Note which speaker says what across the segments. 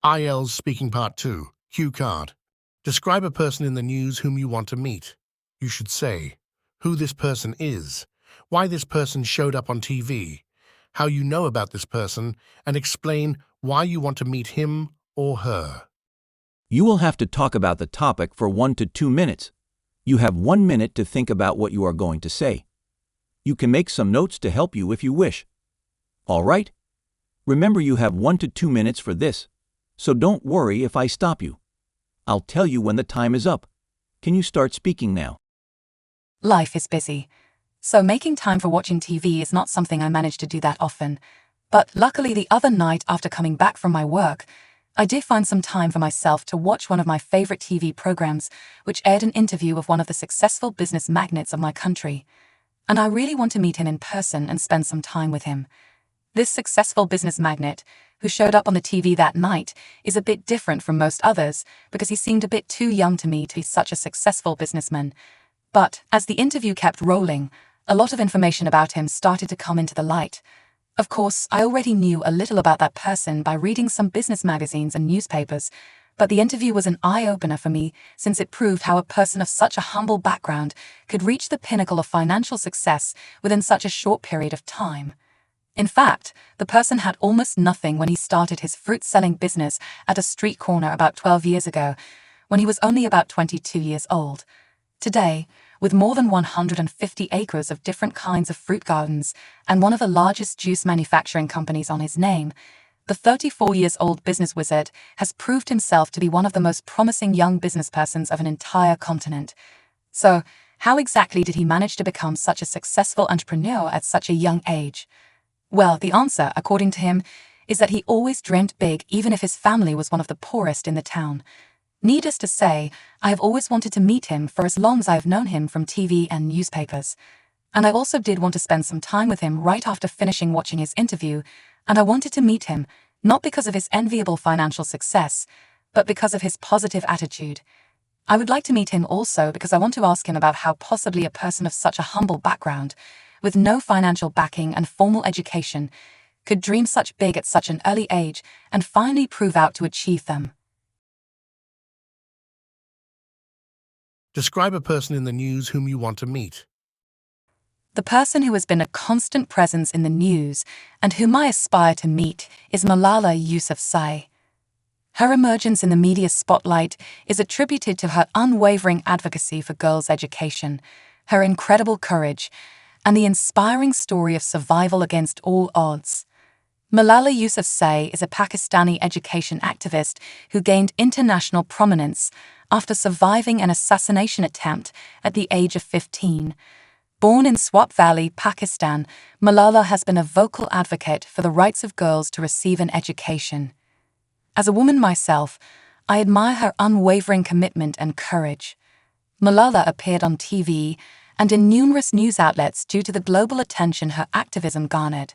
Speaker 1: IELTS Speaking Part 2, Cue Card. Describe a person in the news whom you want to meet. You should say who this person is, why this person showed up on TV, how you know about this person, and explain why you want to meet him or her.
Speaker 2: You will have to talk about the topic for 1 to 2 minutes. You have 1 minute to think about what you are going to say. You can make some notes to help you if you wish. All right? Remember, you have 1 to 2 minutes for this, so don't worry if I stop you. I'll tell you when the time is up. Can you start speaking now?
Speaker 3: Life is busy, so making time for watching TV is not something I manage to do that often. But luckily the other night after coming back from my work, I did find some time for myself to watch one of my favorite TV programs, which aired an interview of one of the successful business magnates of my country. And I really want to meet him in person and spend some time with him. This successful business magnate, who showed up on the TV that night, is a bit different from most others because he seemed a bit too young to me to be such a successful businessman. But as the interview kept rolling, a lot of information about him started to come into the light. Of course, I already knew a little about that person by reading some business magazines and newspapers, but the interview was an eye-opener for me since it proved how a person of such a humble background could reach the pinnacle of financial success within such a short period of time. In fact, the person had almost nothing when he started his fruit-selling business at a street corner about 12 years ago, when he was only about 22 years old. Today, with more than 150 acres of different kinds of fruit gardens and one of the largest juice manufacturing companies on his name, the 34-year-old business wizard has proved himself to be one of the most promising young businesspersons of an entire continent. So, how exactly did he manage to become such a successful entrepreneur at such a young age? Well, the answer, according to him, is that he always dreamt big even if his family was one of the poorest in the town. Needless to say, I have always wanted to meet him for as long as I have known him from TV and newspapers. And I also did want to spend some time with him right after finishing watching his interview, and I wanted to meet him, not because of his enviable financial success, but because of his positive attitude. I would like to meet him also because I want to ask him about how possibly a person of such a humble background, with no financial backing and formal education, could dream such big at such an early age and finally prove out to achieve them.
Speaker 1: Describe a person in the news whom you want to meet.
Speaker 3: The person who has been a constant presence in the news and whom I aspire to meet is Malala Yousafzai. Her emergence in the media spotlight is attributed to her unwavering advocacy for girls' education, her incredible courage, and the inspiring story of survival against all odds. Malala Yousafzai is a Pakistani education activist who gained international prominence after surviving an assassination attempt at the age of 15. Born in Swat Valley, Pakistan, Malala has been a vocal advocate for the rights of girls to receive an education. As a woman myself, I admire her unwavering commitment and courage. Malala appeared on TV and in numerous news outlets due to the global attention her activism garnered.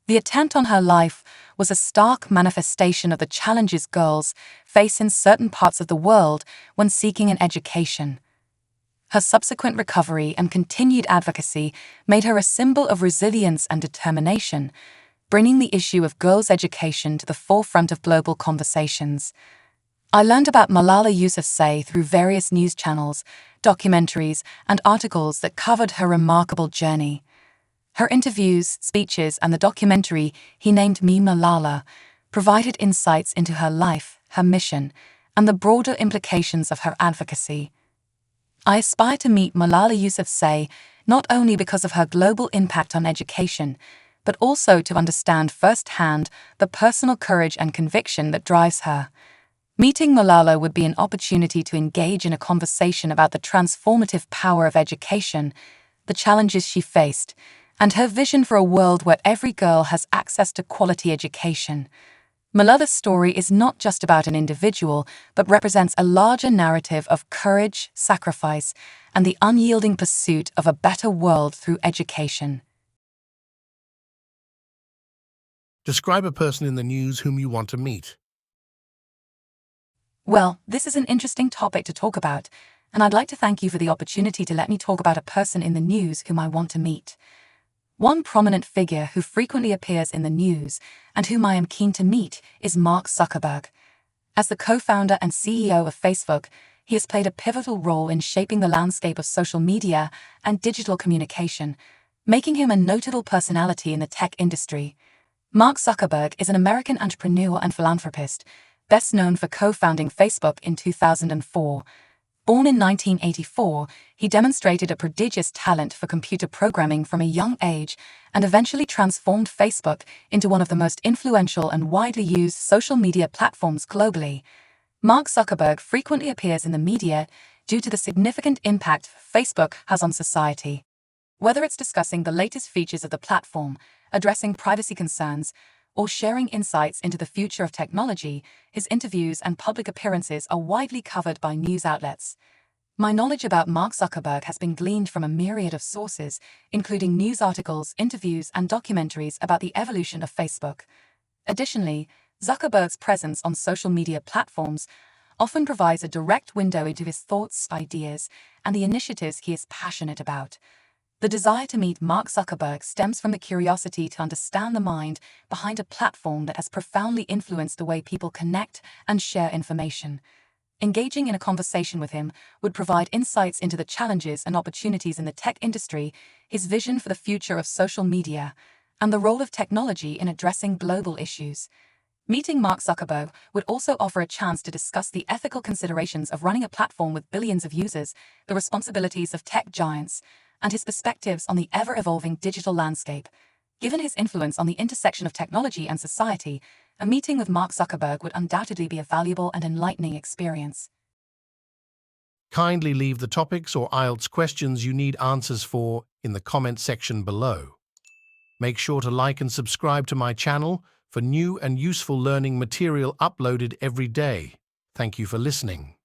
Speaker 3: The attempt on her life was a stark manifestation of the challenges girls face in certain parts of the world when seeking an education. Her subsequent recovery and continued advocacy made her a symbol of resilience and determination, bringing the issue of girls' education to the forefront of global conversations. I learned about Malala Yousafzai through various news channels, documentaries, and articles that covered her remarkable journey. Her interviews, speeches, and the documentary He Named Me Malala provided insights into her life, her mission, and the broader implications of her advocacy. I aspire to meet Malala Yousafzai not only because of her global impact on education, but also to understand firsthand the personal courage and conviction that drives her. Meeting Malala would be an opportunity to engage in a conversation about the transformative power of education, the challenges she faced, and her vision for a world where every girl has access to quality education. Malala's story is not just about an individual, but represents a larger narrative of courage, sacrifice, and the unyielding pursuit of a better world through education.
Speaker 1: Describe a person in the news whom you want to meet.
Speaker 3: Well, this is an interesting topic to talk about, and I'd like to thank you for the opportunity to let me talk about a person in the news whom I want to meet. One prominent figure who frequently appears in the news and whom I am keen to meet is Mark Zuckerberg. As the co-founder and CEO of Facebook, he has played a pivotal role in shaping the landscape of social media and digital communication, making him a notable personality in the tech industry. Mark Zuckerberg is an American entrepreneur and philanthropist, best known for co-founding Facebook in 2004. Born in 1984, he demonstrated a prodigious talent for computer programming from a young age and eventually transformed Facebook into one of the most influential and widely used social media platforms globally. Mark Zuckerberg frequently appears in the media due to the significant impact Facebook has on society. Whether it's discussing the latest features of the platform, addressing privacy concerns, or sharing insights into the future of technology, his interviews and public appearances are widely covered by news outlets. My knowledge about Mark Zuckerberg has been gleaned from a myriad of sources, including news articles, interviews, and documentaries about the evolution of Facebook. Additionally, Zuckerberg's presence on social media platforms often provides a direct window into his thoughts, ideas, and the initiatives he is passionate about. The desire to meet Mark Zuckerberg stems from the curiosity to understand the mind behind a platform that has profoundly influenced the way people connect and share information. Engaging in a conversation with him would provide insights into the challenges and opportunities in the tech industry, his vision for the future of social media, and the role of technology in addressing global issues. Meeting Mark Zuckerberg would also offer a chance to discuss the ethical considerations of running a platform with billions of users, the responsibilities of tech giants, and his perspectives on the ever-evolving digital landscape. Given his influence on the intersection of technology and society, a meeting with Mark Zuckerberg would undoubtedly be a valuable and enlightening experience.
Speaker 1: Kindly leave the topics or IELTS questions you need answers for in the comment section below. Make sure to like and subscribe to my channel for new and useful learning material uploaded every day. Thank you for listening.